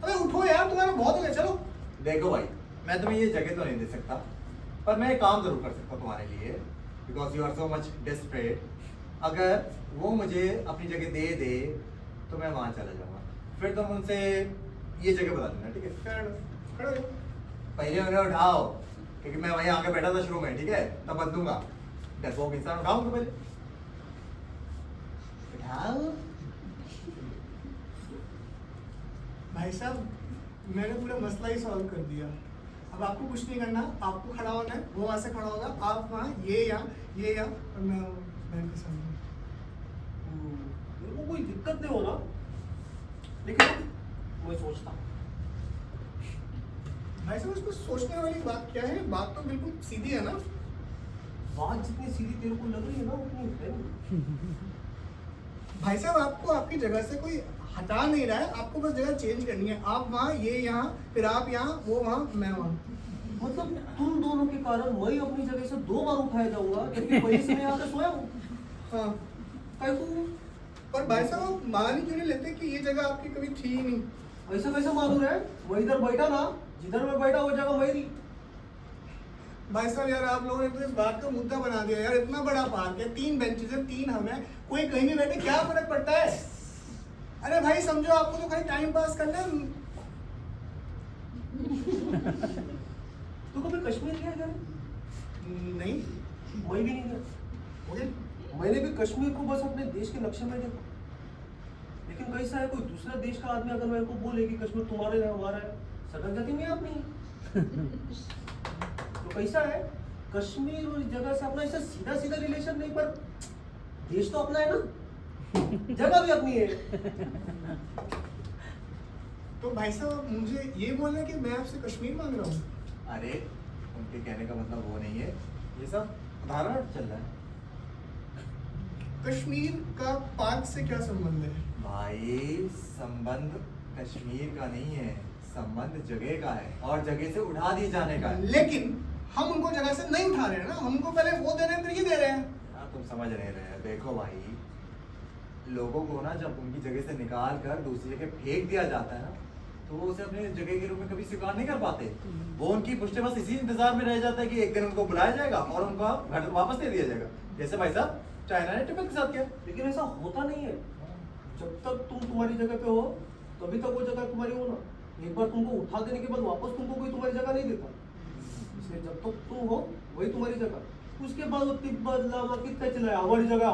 अबे उठो यार, तुम्हारा बहुत हो गया, चलो। देखो भाई, मैं तुम्हें ये जगह तो नहीं दे सकता, पर मैं एक काम जरूर कर सकता हूँ तुम्हारे लिए, because you are so much desperate. अगर वो मुझे अपनी जगह दे दे तो मैं वहां चला जाऊंगा, फिर तुम उनसे ये जगह बता देना, ठीक है? खड़े हो। पहले उन्हें उठाओ, क्योंकि मैं वहीं आके बैठा था शुरू में, ठीक है? तब बदलूंगा। डरपोक इंसान उठाओ उनको पहले, उठाओ। भाई साहब, मैंने पूरा मसला ही सॉल्व कर दिया। अब आपको कुछ नहीं करना, आपको खड़ा होना है, वो वहां से खड़ा होगा, आप वहाँ, ये यहाँ और मैं बहन के सामने। मेरे को कोई दिक्कत नहीं होना, लेकिन मैं सोचता हूँ। भाई साहब, उसको सोचने वाली बात क्या है? बात तो बिल्कुल सीधी है ना। बात जितनी सीधी तेरे को लग रही है ना, उतनी है नहीं। भाई साहब, आपको आपकी जगह से कोई हटा नहीं रहा है, आपको बस जगह चेंज करनी है। आप वहाँ, ये यहाँ, फिर आप यहाँ, वो वहाँ, मैं वहाँ। मतलब तुम दोनों के कारण मैं अपनी जगह से 2 बार उठाया जाऊंगा, जबकि पहले से मैं आकर सोया हूँ। हाँ, काहे को? पर भाई साहब, आप मान ही क्यों नहीं लेते कि ये जगह आपकी कभी थी ही नहीं? ऐसा कैसे मालूम है? मैं इधर बैठा ना, जिधर मैं बैठा वो जगह मेरी। भाई साहब यार, आप लोगों ने तो इस बात का मुद्दा बना दिया यार। इतना बड़ा पार्क है, 3 बेंचेस है, 3 हम हैं, कोई कहीं भी बैठे, क्या फर्क पड़ता है? अरे भाई समझो, आपको तो खाली टाइम पास करना है। तू कभी कश्मीर गया क्या? नहीं। मैं भी नहीं गया। ओके। मैंने भी कश्मीर को बस अपने देश के नक्शे में देखा। लेकिन कैसा है, कोई दूसरा देश का आदमी अगर मेरे को बोले कि कश्मीर तुम्हारे है, हमारा है, सटक जाती मैं आप नहीं। तो कैसा है, कश्मीर और इस जगह से अपना ऐसा सीधा सीधा रिलेशन नहीं, पर देश तो अपना है ना, जगह भी अपनी है। तो भाई साहब, मुझे ये बोलना है कि मैं आपसे कश्मीर मांग रहा हूँ? अरे उनके कहने का मतलब वो नहीं है, ये सब उदाहरण चल रहा है। कश्मीर का पार्क से क्या संबंध है? भाई संबंध कश्मीर का नहीं है, संबंध जगह का है, और जगह से उठा दिए जाने का है। लेकिन हम उनको जगह से नहीं उठा रहे हैं ना, हमको पहले वो दे रहे हैं, फिर ये दे रहे हैं। यार तुम समझ नहीं रहे। देखो भाई, लोगों को ना जब उनकी जगह से निकाल कर दूसरी जगह फेंक दिया जाता है ना, तो वो उसे अपने जगह के रूप में कभी स्वीकार नहीं कर पाते। वो उनकी पुष्टि बस इसी इंतजार में रह जाता है कि एक दिन उनको बुलाया जाएगा और उनको घर वापस दे दिया जाएगा, जैसे भाई साहब चाइना ने तिब्बत के साथ किया। लेकिन ऐसा होता नहीं है। जब तक तुम तुम्हारी जगह पे हो, तभी तक वो जगह तुम्हारी हो ना। एक बार तुमको उठा देने के बाद वापस तुमको कोई तुम्हारी जगह नहीं देता। इसलिए जब तक तुम हो वही तुम्हारी जगह। उसके बाद वो तिब्बत लामा कितना चलाया, हमारी जगह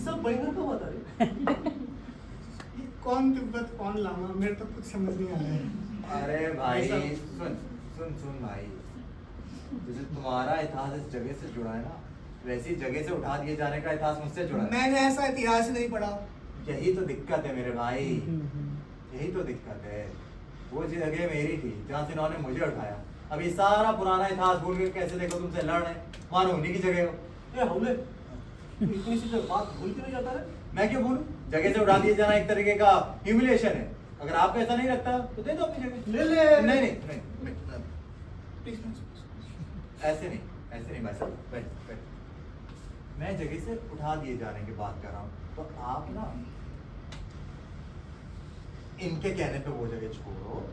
सब बैंगन का बता रहे। ये कौन तिब्बत कौन लामा, मेरे तो कुछ समझ नहीं आ रहा है। अरे भाई भाई सुन सुन सुन भाई, जैसे तुम्हारा इतिहास इस जगह से जुड़ा है ना, वैसी जगह से उठा दिए जाने का इतिहास मुझसे जुड़ा है। मैंने ऐसा इतिहास ही नहीं पढ़ा। यही तो दिक्कत है मेरे भाई, यही तो दिक्कत है। वो जगह मेरी थी जहाँ से इन्होंने मुझे उठाया। अब ये सारा पुराना इतिहास भूल के कैसे देखो तुमसे लड़ रहे हैं, मानो उन्हीं की जगह हो। ए हमले, तू इतनी सी जब बात भूल क्यों नहीं जाता रे? मैं क्यों बोलूं? जगह से उठा दिए जाना एक तरीके का ह्यूमिलिएशन है। अगर आपको ऐसा नहीं लगता तो दे दो अपनी जगह। ले ले। नहीं प्लीज, ऐसे नहीं भाई साहब, बैठ बैठ। मैं जगह से उठा दिए जाने की बात कर रहा हूँ, तो आप ना इनके कहने पे वो जगह छोड़ो,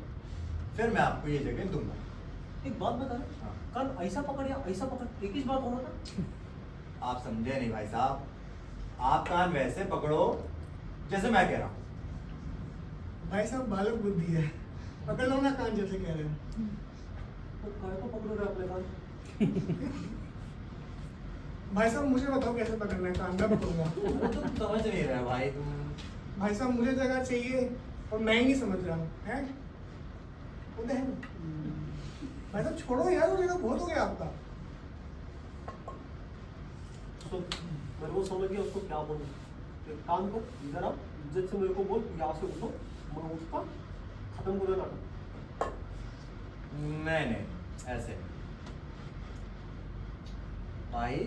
फिर मैं आपको ये जगह दूंगा। एक बात बता रहे, हाँ। कल ऐसा पकड़ या ऐसा पकड़, एक ही बात होना था। आप समझे नहीं भाई साहब, आप कान वैसे पकड़ो जैसे मैं कह रहा हूँ। भाई साहब, बालक बुद्धि है, पकड़ लो ना कान, जैसे कह रहे हैं। तो काय को पकड़ो रे अपने कान? भाई साहब, मुझे बताओ कैसे पकड़ना है कान, मैं पकड़ूंगा। तुम समझ नहीं रहे भाई तुम। भाई साहब, मुझे जगह चाहिए और मैं ही नहीं समझ रहा हूँ, हैं? वो है भाई साहब, छोड़ो यार, वो जगह बहुत हो गया आपका। तो मेरे को समझ गया उसको क्या बोलूं। एक काम कर, इधर आ, इज्जत से मेरे को बोल, यहाँ से उठो, मैं उठता, खत्म करो नाटक। नहीं, ऐसे भाई,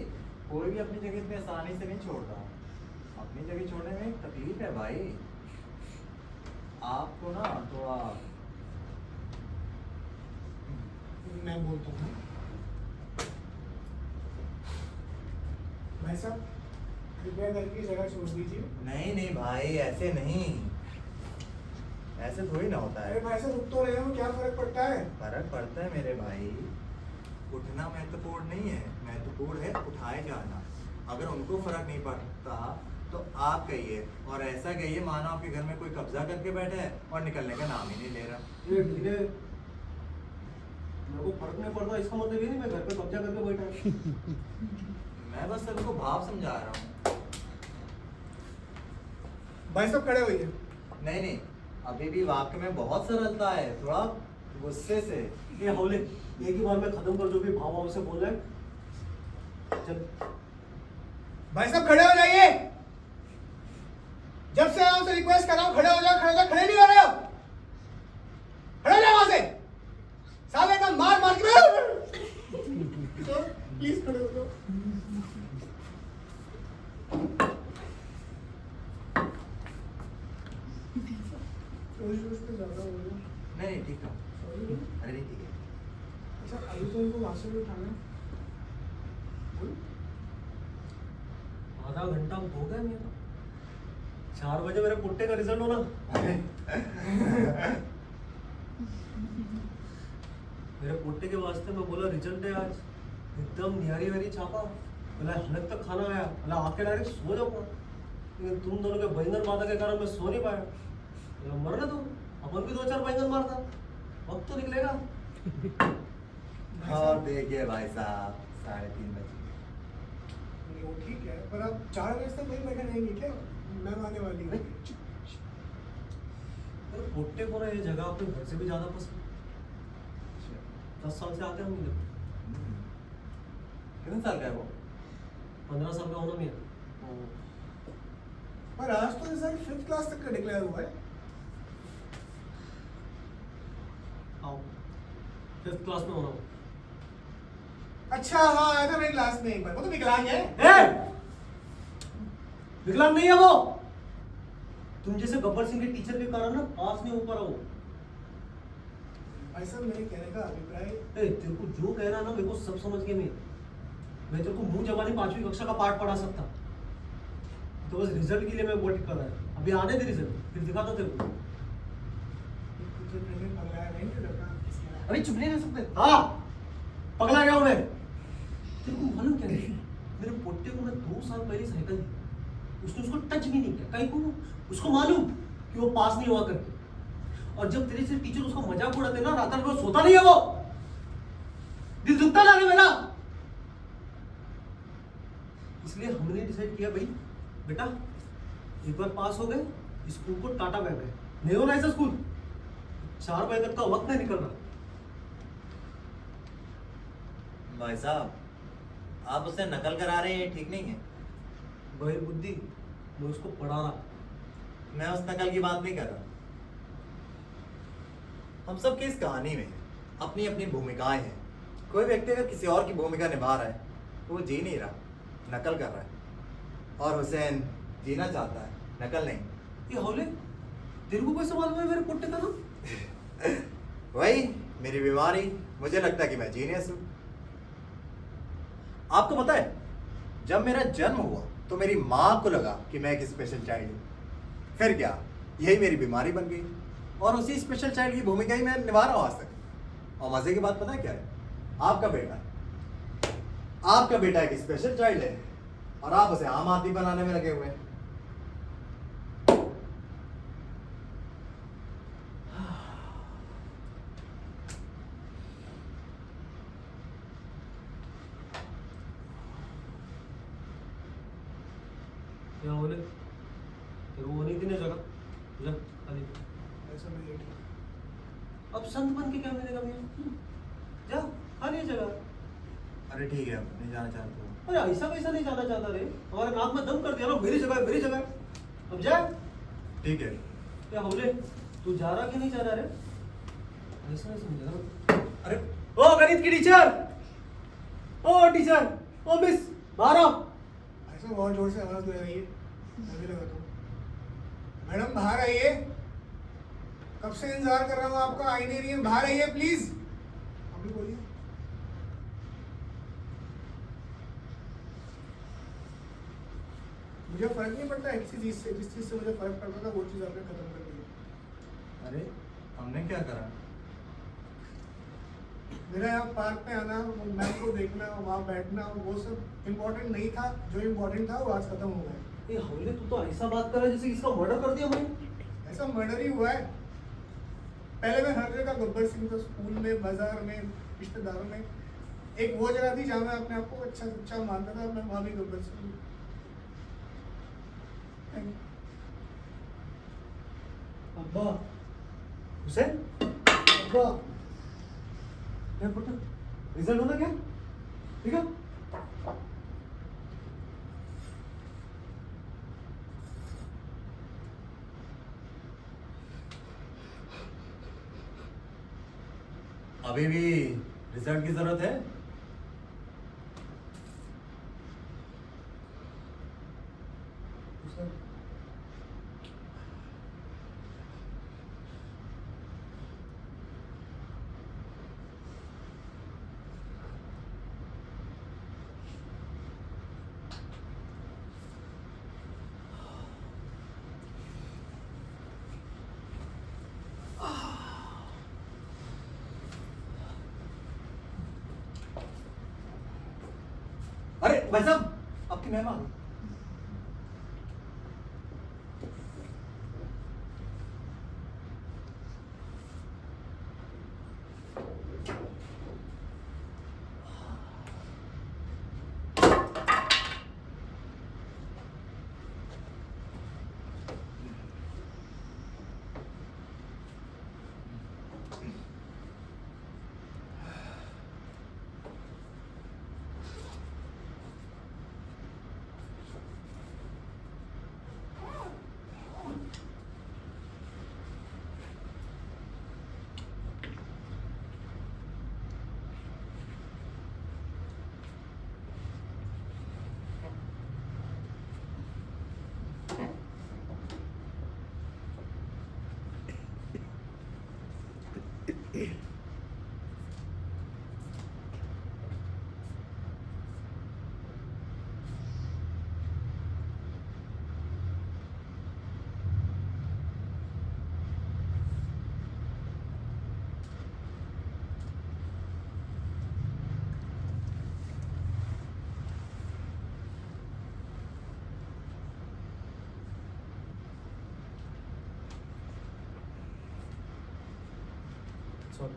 कोई भी अपनी जगह इतनी आसानी से नहीं छोड़ता। अपनी जगह छोड़ने में एक तकलीफ है भाई। आपको ना थोड़ा मैं बोलता हूँ भाई साहब, कृपया करके जगह छोड़ दीजिए। नहीं भाई, ऐसे नहीं, ऐसे थोड़ी ना होता अरे है। भाई साहब, रुक तो रहे हो, क्या फर्क पड़ता है? फर्क पड़ता है मेरे भाई। उठना महत्वपूर्ण नहीं है, महत्वपूर्ण है उठाए जाना। अगर उनको फर्क नहीं पड़ता तो आप कहिए, और ऐसा कहिए मानो आपके घर में कोई कब्जा करके बैठा है और निकलने का नाम ही नहीं ले रहा। ये ढीले, मेरे को फर्क नहीं पड़ता, इसका मतलब ये नहीं मैं घर पे कब्जा करके बैठा हूँ। मैं बस सबको भाव समझा रहा हूँ। भाई साहब खड़े होइए। नहीं, अभी भी वाक्य में बहुत सरलता है, थोड़ा गुस्से से। ये हौले, एक ही बार में खत्म कर, जो भी भाव भाव से बोल रहे हैं। चल, भाई साहब खड़े हो जाइए। जब से आया उसे रिक्वेस्ट कर रहा हूँ, खड़े हो जाओ, खड़े नहीं हो रहे हो। खड़े हो जाओ वहां से, साले का मार मार के। प्लीज खड़े हो जाओ। ज्यादा हो गया। नहीं, ठीक है। सॉरी। अरे नहीं, ठीक है। अच्छा, अभी तो इनको वहां से भी उठाना है। आधा घंटा हो गया मेरा, 4 बजे मेरे पुट्टे का रिजल्ट होना। मेरे पुट्टे के वास्ते मैं बोला रिजल्ट है आज, एकदम निहारी वारी छापा, बोला हलक तक खाना आया, बोला आके डायरेक्ट सो जाऊंगा, लेकिन तुम दोनों के बैंगन मारने के कारण मैं सो नहीं पाया। बोला मर ना तुम, अपन भी 2-4 बैंगन मारता, वक्त तो निकलेगा। और देखिए भाई साहब, 3:30 बजे। नहीं, वो ठीक है, पर अब 4 बजे तक नहीं बैठे रहेंगे क्या? मैं आने वाली हूँ। अरे पुट्टे को ना ये जगह अपने घर से भी ज्यादा पसंद, 10 साल से आते हम इधर। कितने साल का है वो? 15 साल का होना नहीं है। पर आज तो रिजल्ट 5th क्लास तक का डिक्लेयर हुआ है। आओ, 5th क्लास में होना हो। अच्छा हाँ, आया था मेरी क्लास में एक बार, वो तो विकलांग है। विकलांग नहीं है वो, तुम जैसे गब्बर सिंह के टीचर के कारण ना पास नहीं हो पा रहा हूँ। भाई साहब, मेरे कहने का अभिप्राय, तेरे को जो कह रहा ना मेरे को सब समझ के मैं तेरे को मुंह जबानी 5वीं कक्षा का पाठ पढ़ा सकता, तो बस रिजल्ट के लिए मैं वेट कर रहा है। अभी आने दे रिजल्ट, फिर दिखाता तेरे को। टीचर ने पकड़ाया नहीं कि लड़का किसने आया। अभी चुप नहीं रह सकते। हाँ, पकड़ा गया उन्हें। तेरे को मालूम क्या है, मेरे पोते को मैं 2 साल पहले साइकिल दी, उसने उसको टच भी नहीं किया। कहीं को उसको मालूम कि वो पास नहीं हुआ करके, और जब तेरे से टीचर उसका मजाक उड़ाते ना, रात भर सोता नहीं है वो, दिल दुखता ना मेरा। इसलिए हमने डिसाइड किया भाई बेटा, एक बार पास हो गए, स्कूल को टाटा बाय बाय, नहीं होना ऐसा स्कूल, 4 बजे तक का वक्त नहीं निकल रहा। भाई साहब, आप उससे नकल करा रहे हैं, ये ठीक नहीं है। बहिर बुद्धि, मैं उसको पढ़ा रहा। मैं उस नकल की बात नहीं कर रहा। हम सब की इस कहानी में अपनी अपनी भूमिकाएं हैं। कोई व्यक्ति अगर किसी और की भूमिका निभा रहा है तो वो जी नहीं रहा, नकल कर रहा है। और हुसैन जीना चाहता है, नकल नहीं। ये हौले, तेरे को कैसे मालूम है मेरे पुट्टे का नाम? वही मेरी बीमारी, मुझे लगता है कि मैं जीनियस हूँ। आपको पता है, जब मेरा जन्म हुआ तो मेरी माँ को लगा कि मैं एक स्पेशल चाइल्ड हूँ। फिर क्या, यही मेरी बीमारी बन गई, और उसी स्पेशल चाइल्ड की भूमिका ही मैं निभा रहा हूँ आज तक। और मजे की बात पता है क्या है? आपका बेटा एक स्पेशल चाइल्ड है, और आप उसे आम आदमी बनाने में लगे हुए हैं। क्या होले, तेरे को होनी थी ना जगह, जा खाली। ऐसा मैं लेट हूँ। अब संत बन के क्या मिलेगा भैया? जा खाली जगह। अरे ठीक है, नहीं जाना चाहते हो। अरे ऐसा कैसा नहीं जाना चाहता रे, हमारे नाक में दम कर दिया ना, मेरी जगह है, मेरी जगह है। अब जा। ठीक है। क्या बोले, तू जा रहा कि नहीं जा रहा रे? ऐसा नहीं समझा। अरे ओ गणित की टीचर, ओ टीचर, ओ मिस, बाहर आओ। ऐसा बहुत जोर से आवाज लगा रही है, मैं भी लगाता हूँ। मैडम बाहर आइए, कब से इंतजार कर रहा हूँ आपका, आई नहीं रही है, बाहर आइए प्लीज। अभी बोलिए। मुझे फर्क नहीं पड़ता है किसी चीज से, जिस चीज से मुझे फर्क पड़ता था वो चीज आपने खत्म कर दी। अरे हमने क्या करा? मेरा यहाँ पार्क में आना, मैच को देखना, वहाँ बैठना, वो सब इम्पोर्टेंट नहीं था। जो इम्पोर्टेंट था वो आज खत्म हो गया। ये हमले, तू तो ऐसा बात कर रहा है जैसे इसका मर्डर कर दिया मैंने। ऐसा मर्डर ही हुआ है। पहले मैं हर जगह गब्बर सिंह था, स्कूल में, बाजार में, रिश्तेदारों में। एक वो जगह थी जहाँ मैं अपने आप को अच्छा सच्चा मानता था, मैं वहाँ भी गब्बर सिंह हूँ। अब्बा, हुसैन, अब्बा, क्या पुत्र, रिजल्ट होना क्या? ठीक है? अभी भी रिजल्ट की जरूरत है? अरे भाई साहब, आपकी मैम आ गई। Sorry.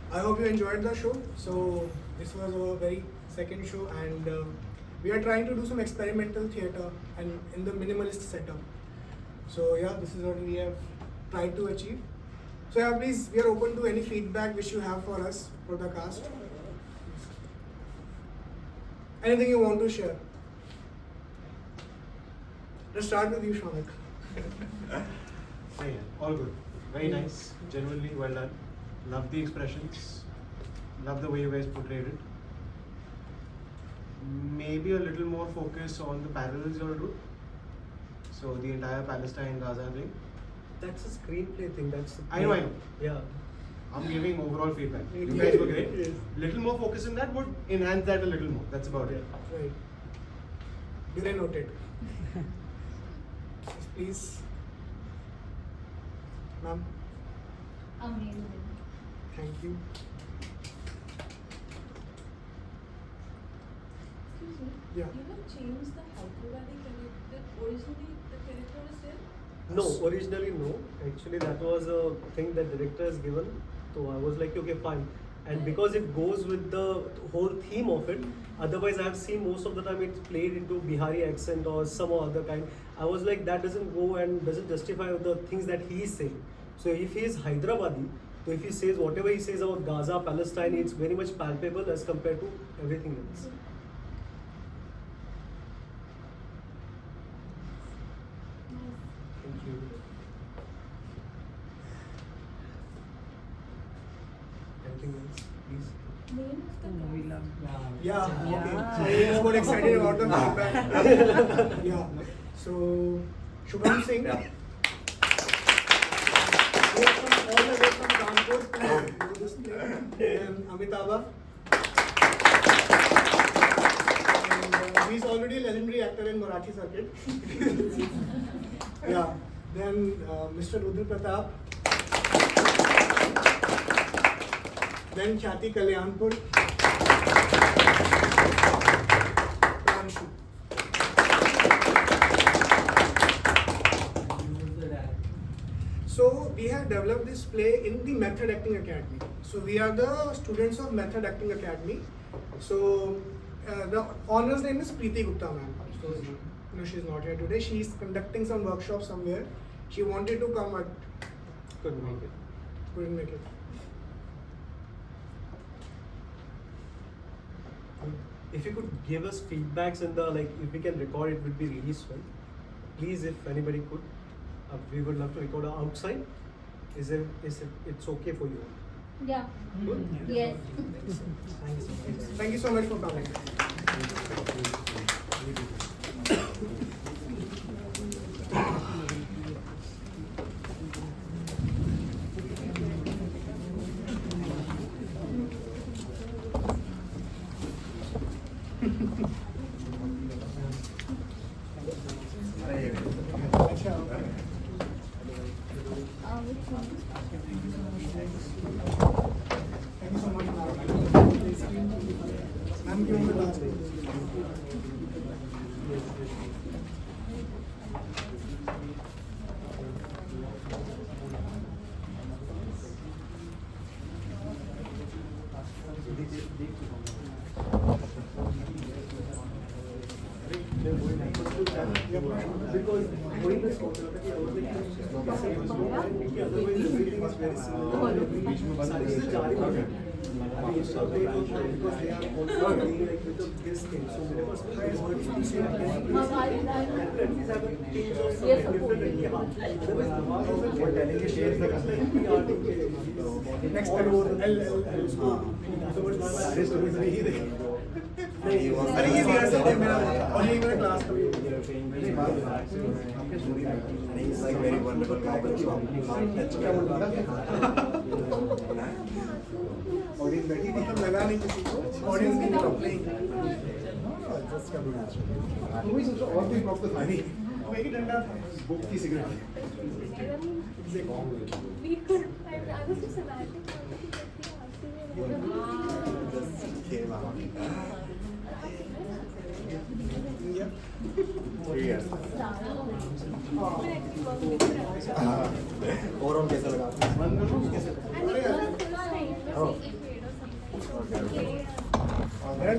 I hope you enjoyed the show. So this was our very second show, and we are trying to do some experimental theatre and in the minimalist setup. So yeah, this is what we have tried to achieve. So yeah, please, we are open to any feedback which you have for us, for the cast. Anything you want to share? Let's start with you, Shaunak. Yeah, all good. Very nice. Genuinely well done. Love the expressions. Love the way you guys portrayed it. Maybe a little more focus on the parallels you all do. So the entire Palestine-Gaza thing. That's a screenplay thing. That's. I know. Yeah. I'm giving overall feedback. You guys were great. Yes. Little more focus in that would enhance that a little more. That's about it. Right. Duly noted. Yes, please. Ma'am, Amazing. thank you. Yeah. You have changed the Hyderabadi character. Originally, the character was there. No, originally no. Actually, that was a thing that director has given. So I was like, okay, fine. And because it goes with the whole theme of it, otherwise I have seen most of the time it's played into Bihari accent or some other kind. I was like, that doesn't go and doesn't justify the things that he is saying. So if he is Hyderabadi, so if he says whatever he says about Gaza, Palestine, it's very much palpable as compared to everything else. Thank you. Anything else, please? Name of the cast. Yeah, okay. So I just got excited about the feedback. Yeah. So, Shubham Singh. Yeah. All the way from Kanpur to do this play. And Amitabh. And he's already a legendary actor in Marathi circuit. Yeah. Then Mr. Rudra Pratap. Then Khyati Kalyanpur. Pranshu. So we have developed this play in the Method Acting Academy. So we are the students of Method Acting Academy. So the honor's name is Preeti Gupta ma'am. So no, she's not here today. She's conducting some workshop somewhere. She wanted to come but Couldn't make it. couldn't make it. If you could give us feedbacks in the like, if we can record it, would be really swell. Please, if anybody could, we would love to record outside. Is it's okay for you? Yeah. Good? Yes. Thank you so much for coming. Thank you so much, ma'am. Ma'am, give me the last name. Because going this otherwise everything is very similar. Because they are also doing like with this thing. So whenever somebody is working the same thing, at least have a change of something different. What telling you share the Next all time, over the I'll अरे ये rehearsal है मेरा और यही मेरा class का भी He's like very wonderful guy. Audience बैठी थी तब लगा नहीं किसी को ऑडियंस की तरफ नहीं मूवी सबसे और भी प्रॉप तो था नहीं वो एक ही डंडा था बुक की cigarette We could. I was just imagining Came out. Yeah. 3 years. और कैसा लगा? अरे